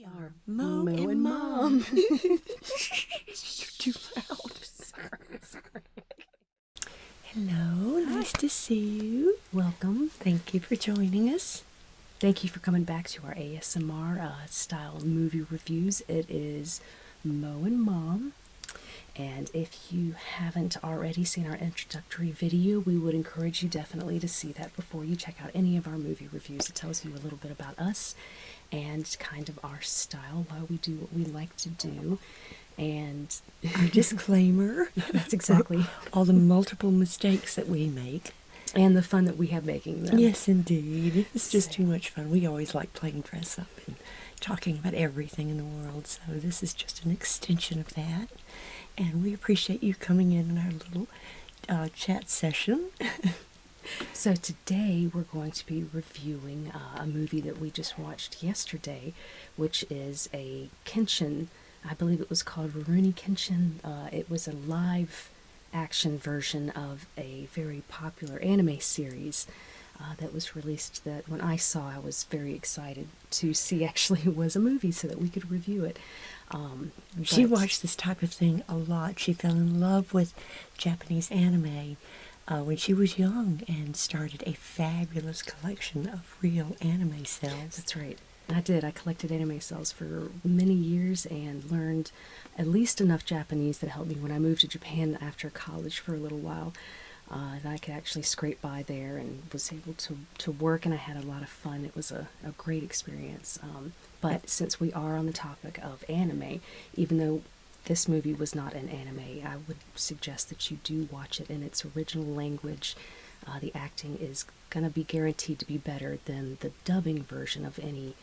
are Mo and Mom. You're too loud. Sorry. Hello, nice to see you. Welcome. Thank you for joining us. Thank you for coming back to our ASMR style movie reviews. It is Mo and Mom. And if you haven't already seen our introductory video, we would encourage you definitely to see that before you check out any of our movie reviews. It tells you a little bit about us and kind of our style, why we do what we like to do. And our disclaimer. That's exactly. All the multiple mistakes that we make. And the fun that we have making them. Yes, indeed. It's just too much fun. We always like playing dress up and talking about everything in the world. So this is just an extension of that. And we appreciate you coming in our little chat session. So today we're going to be reviewing a movie that we just watched yesterday, which is a Kenshin. I believe it was called RUROUNI KENSHIN. It was a live action version of a very popular anime series that was released, that when I saw, I was very excited to see actually was a movie so that we could review it. She watched this type of thing a lot. She fell in love with Japanese anime when she was young and started a fabulous collection of real anime cells. That's right. I did. I collected anime cells for many years and learned at least enough Japanese that helped me when I moved to Japan after college for a little while. That I could actually scrape by there and was able to work, and I had a lot of fun. It was a great experience. But since we are on the topic of anime, even though this movie was not an anime, I would suggest that you do watch it in its original language. The acting is going to be guaranteed to be better than the dubbing version of any.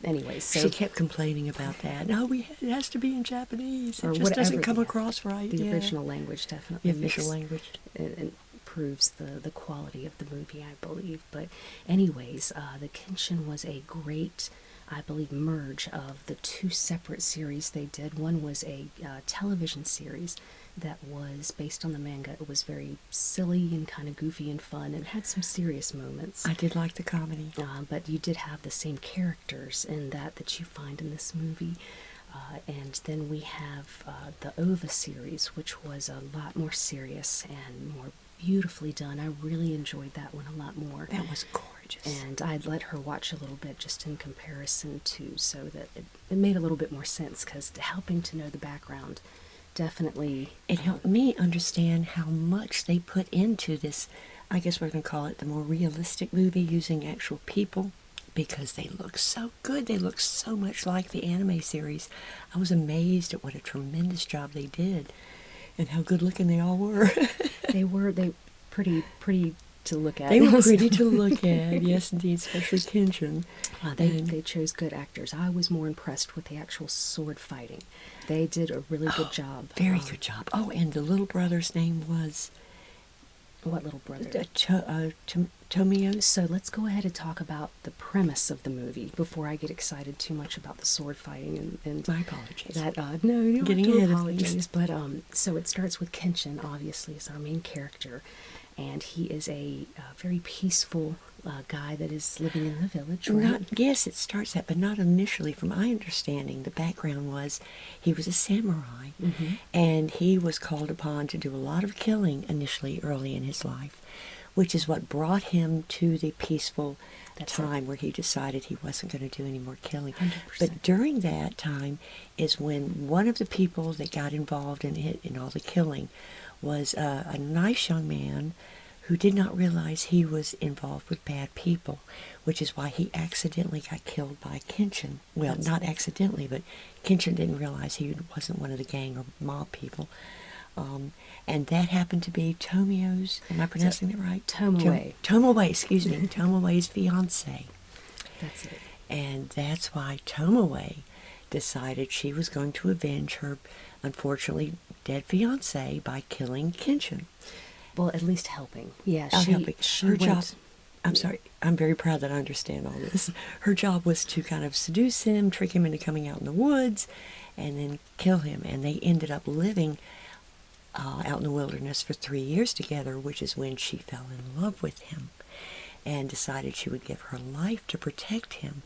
Anyways, so she kept complaining about that. No, it has to be in Japanese. It just doesn't come across right. The original language definitely. The official language. It proves the quality of the movie, I believe. But anyways, the Kenshin was a great, I believe, merge of the two separate series they did. One was a television series that was based on the manga. It was very silly and kind of goofy and fun and had some serious moments. I did like the comedy. But you did have the same characters in that you find in this movie. And then we have the OVA series, which was a lot more serious and more beautifully done. I really enjoyed that one a lot more. That was gorgeous. And I'd let her watch a little bit just in comparison to, so that it made a little bit more sense, because helping to know the background definitely. It helped me understand how much they put into this, I guess we're going to call it the more realistic movie, using actual people, because they look so good. They look so much like the anime series. I was amazed at what a tremendous job they did and how good looking they all were. They pretty to look at. They were pretty to look at, yes indeed, especially Kenshin. They chose good actors. I was more impressed with the actual sword fighting. They did a really good job. Very good job. Oh, and the little brother's name was... What little brother? Tomoe. So let's go ahead and talk about the premise of the movie before I get excited too much about the sword fighting and my apologies. No, you don't getting have to ahead apologize. But so it starts with Kenshin, obviously, as our main character, and he is a very peaceful guy that is living in the village, right? Yes, it starts that, but not initially. From my understanding, the background was he was a samurai, and he was called upon to do a lot of killing initially, early in his life, which is what brought him to the peaceful time where he decided he wasn't going to do any more killing. 100%. But during that time is when one of the people that got involved in all the killing was a nice young man who did not realize he was involved with bad people, which is why he accidentally got killed by Kenshin. Well, not accidentally, but Kenshin didn't realize he wasn't one of the gang or mob people. And that happened to be Tomoe's, am I pronouncing that right? Tomoe. Tomoe, excuse me, Tomoe's fiance. That's it. And that's why Tomoe decided she was going to avenge her, unfortunately, dead fiance by killing Kenshin. Well, at least helping. Yeah, her job. I'm sorry. I'm very proud that I understand all this. Her job was to kind of seduce him, trick him into coming out in the woods, and then kill him. And they ended up living out in the wilderness for 3 years together, which is when she fell in love with him and decided she would give her life to protect him.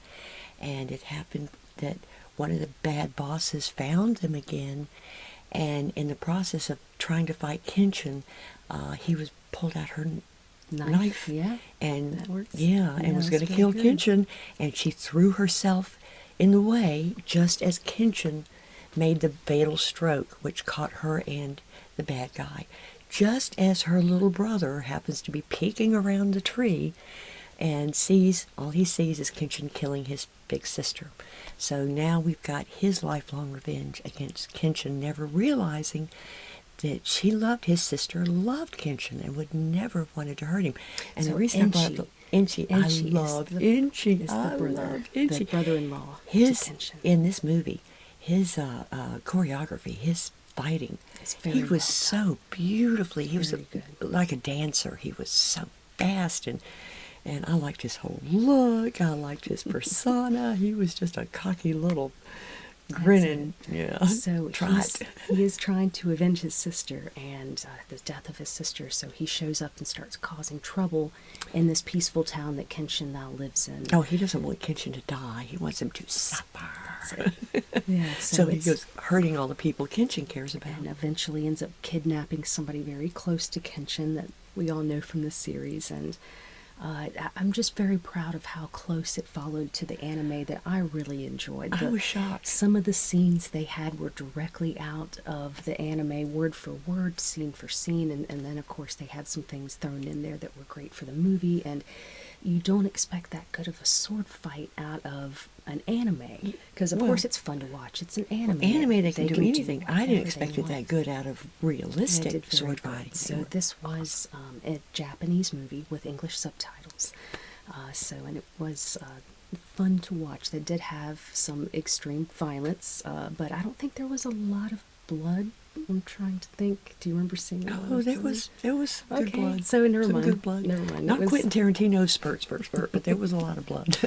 and it happened that one of the bad bosses found them again, and in the process of trying to fight Kenshin, he was pulled out her knife, Yeah, and that works. and was going to that's kill really good. Kenshin, and she threw herself in the way just as Kenshin made the fatal stroke, which caught her and the bad guy, just as her little brother happens to be peeking around the tree and all he sees is Kenshin killing his big sister. So now we've got his lifelong revenge against Kenshin, never realizing that she loved his sister, loved Kenshin, and would never have wanted to hurt him. And So the reason I brought up Enishi, I love Enishi. I love Enishi. The brother-in-law to Kenshin. In this movie, his choreography, his fighting, he was so beautifully. He was like a dancer. He was so fast, and I liked his whole look. I liked his persona. He was just a cocky little grinning. Yeah. So he is trying to avenge his sister and the death of his sister. So he shows up and starts causing trouble in this peaceful town that Kenshin now lives in. Oh, he doesn't want Kenshin to die. He wants him to suffer. Yeah. So he goes hurting all the people Kenshin cares about. And eventually ends up kidnapping somebody very close to Kenshin that we all know from the series. And I'm just very proud of how close it followed to the anime that I really enjoyed. I was shocked. Some of the scenes they had were directly out of the anime, word for word, scene for scene, and then of course they had some things thrown in there that were great for the movie, and you don't expect that good of a sword fight out of an anime, because of course it's fun to watch. It's an anime. Anime, they can do anything. I didn't expect it that good out of realistic sword fighting. So this was a Japanese movie with English subtitles. And it was fun to watch. They did have some extreme violence, but I don't think there was a lot of blood. I'm trying to think. Do you remember seeing that? Oh, there was good blood. So never mind. Good blood. Never mind. Not Quentin Tarantino's spurt, but there was a lot of blood.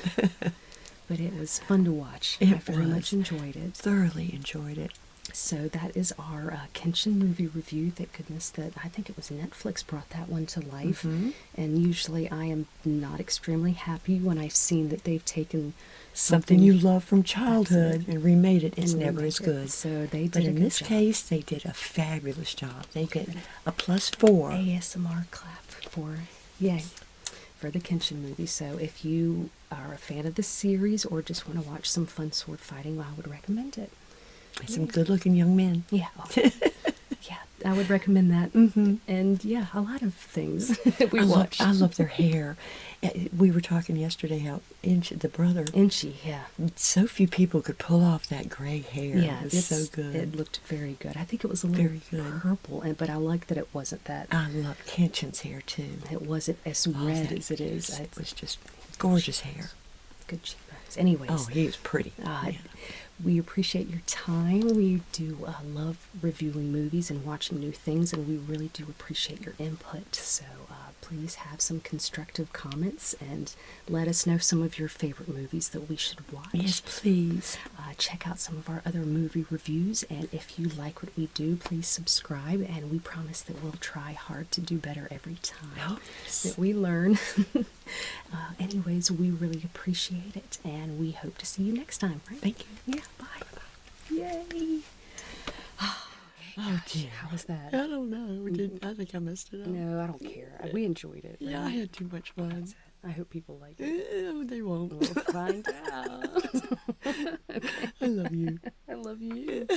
But it was fun to watch. I very much enjoyed it. Thoroughly enjoyed it. So that is our Kenshin movie review. Thank goodness that I think it was Netflix brought that one to life. Mm-hmm. And usually I am not extremely happy when I've seen that they've taken something you love from childhood and remade it. It's never as good. So they did. But in this case, they did a fabulous job. They get a +4. ASMR clap for the Kenshin movie. So if you are a fan of the series or just want to watch some fun sword fighting, I would recommend it. And some good-looking young men. Yeah. Yeah, I would recommend that. Mm-hmm. And yeah, a lot of things we watched. I love their hair. We were talking yesterday how the brother. Enishi, yeah. So few people could pull off that gray hair. Yeah, it was so good. It looked very good. I think it was a little purple, but I like that it wasn't that. I love Kenshin's hair too. It wasn't as red as it is. It was just gorgeous hair. Good cheekbones. Anyways. Oh, he was pretty. We appreciate your time. We do love reviewing movies and watching new things, and we really do appreciate your input. So please have some constructive comments and let us know some of your favorite movies that we should watch. Yes, please. Check out some of our other movie reviews, and if you like what we do, please subscribe, and we promise that we'll try hard to do better every time that we learn. Anyways, we really appreciate it, and we hope to see you next time. Right? Thank you. Yeah, bye. Yay. Oh, dear. How was that? I don't know. I think I messed it up. No, I don't care. We enjoyed it. Yeah, right? I had too much fun. I hope people like it. They won't. We'll find out. Okay. I love you. I love you.